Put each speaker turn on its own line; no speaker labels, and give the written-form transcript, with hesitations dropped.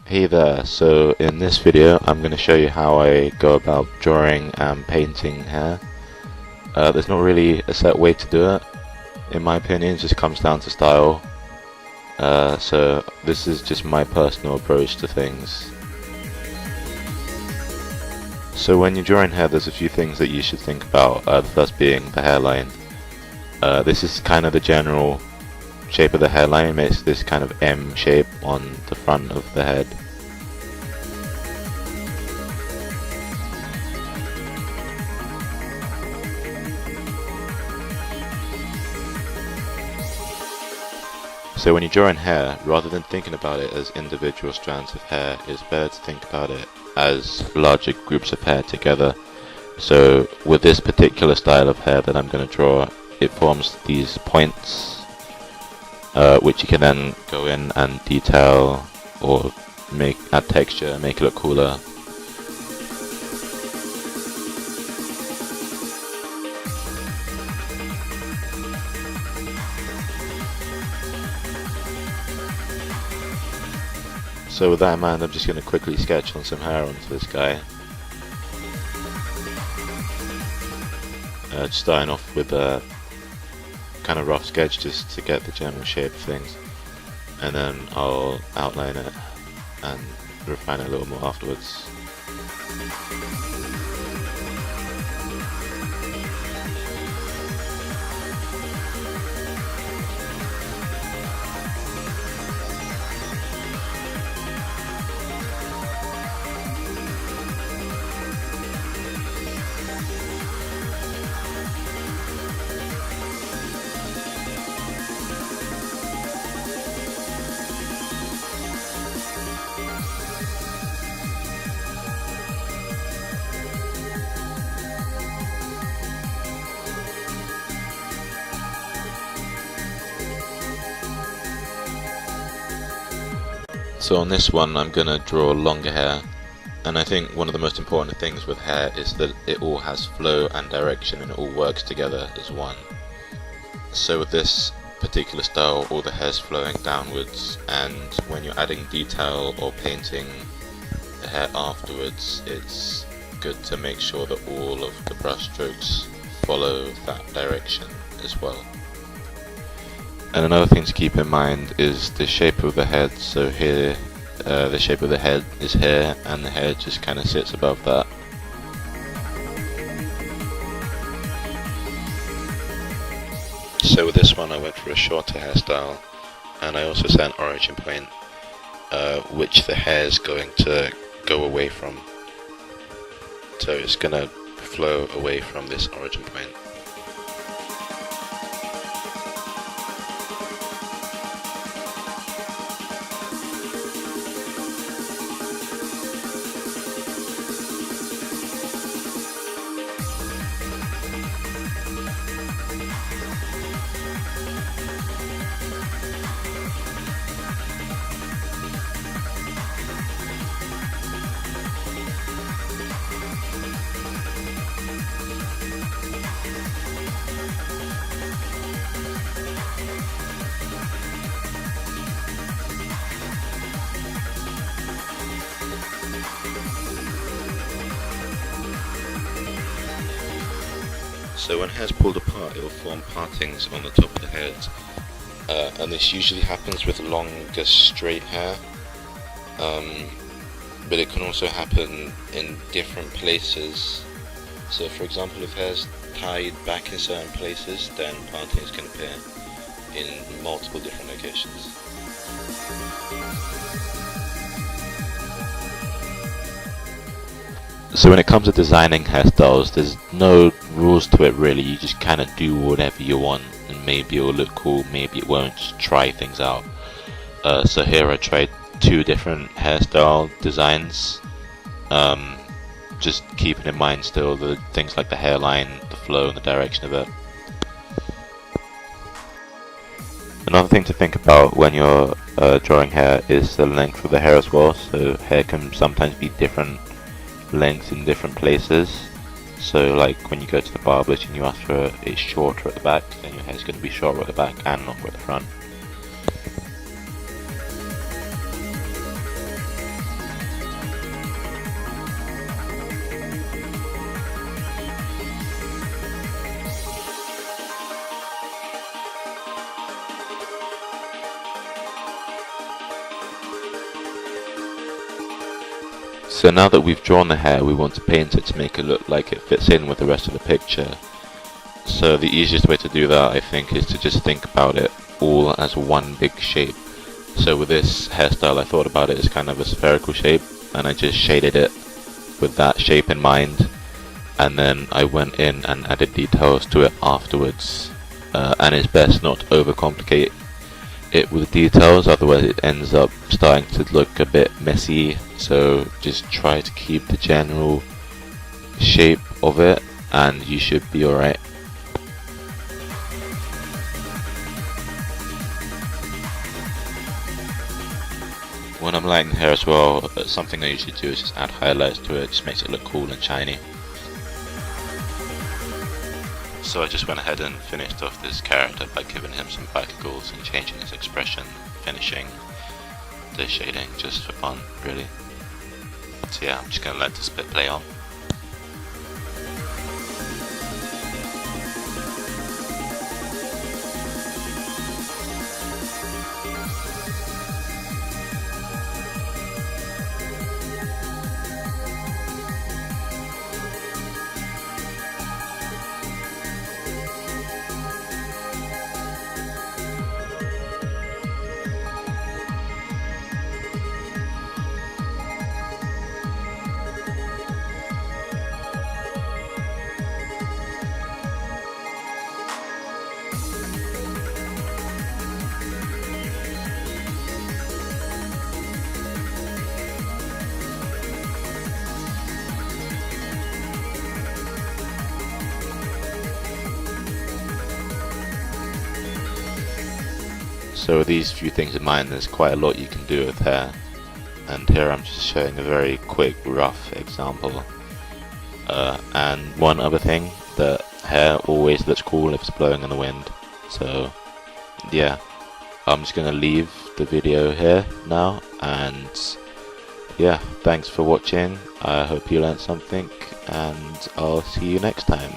Hey there, so in this video I'm going to show you how I go about drawing and painting hair. There's not really a set way to do it. In my opinion, it just comes down to style. So this is just my personal approach to things. So when you're drawing hair, there's a few things that you should think about, the first being the hairline. This is kind of the general shape of the hairline. It makes this kind of M shape on the front of the head. So when you're drawing hair, rather than thinking about it as individual strands of hair, it's better to think about it as larger groups of hair together. So with this particular style of hair that I'm going to draw, it forms these points, which you can then go in and detail or add texture, make it look cooler. So with that in mind, I'm just going to quickly sketch on some hair onto this guy. Just starting off with a kind of rough sketch just to get the general shape of things, and then I'll outline it and refine it a little more afterwards. So on this one I'm going to draw longer hair, and I think one of the most important things with hair is that it all has flow and direction and it all works together as one. So with this particular style, all the hair's flowing downwards, and when you're adding detail or painting the hair afterwards, it's good to make sure that all of the brush strokes follow that direction as well. And another thing to keep in mind is the shape of the head. So here, the shape of the head is here, and the hair just kind of sits above that. So with this one I went for a shorter hairstyle, and I also set an origin point, which the hair is going to go away from. So it's going to flow away from this origin point. So when hair's pulled apart, it will form partings on the top of the head, and this usually happens with longer straight hair, but it can also happen in different places. So for example, if hair's tied back in certain places, then partings can appear in multiple different locations. So when it comes to designing hairstyles, there's no rules to it really. You just kind of do whatever you want, and maybe it will look cool, maybe it won't. Just try things out. So here I tried 2 different hairstyle designs, just keeping in mind still the things like the hairline, the flow and the direction of it. Another thing to think about when you're drawing hair is the length of the hair as well. So hair can sometimes be different lengths in different places. So like when you go to the barbers and you ask for it shorter at the back, then your hair's going to be shorter at the back and longer at the front. So now that we've drawn the hair, we want to paint it to make it look like it fits in with the rest of the picture. So the easiest way to do that, I think, is to just think about it all as one big shape. So with this hairstyle, I thought about it as kind of a spherical shape, and I just shaded it with that shape in mind, and then I went in and added details to it afterwards. And it's best not to overcomplicate it with details, otherwise it ends up starting to look a bit messy. So just try to keep the general shape of it and you should be alright. When I'm lighting the hair as well, something I usually do is just add highlights to it. Just makes it look cool and shiny. So I just went ahead and finished off this character by giving him some particles and changing his expression, finishing the shading just for fun, really. So yeah, I'm just going to let this bit play on. So with these few things in mind, there's quite a lot you can do with hair, and here I'm just showing a very quick, rough example. And one other thing, that hair always looks cool if it's blowing in the wind. So yeah, I'm just gonna leave the video here now, and yeah, thanks for watching. I hope you learned something, and I'll see you next time.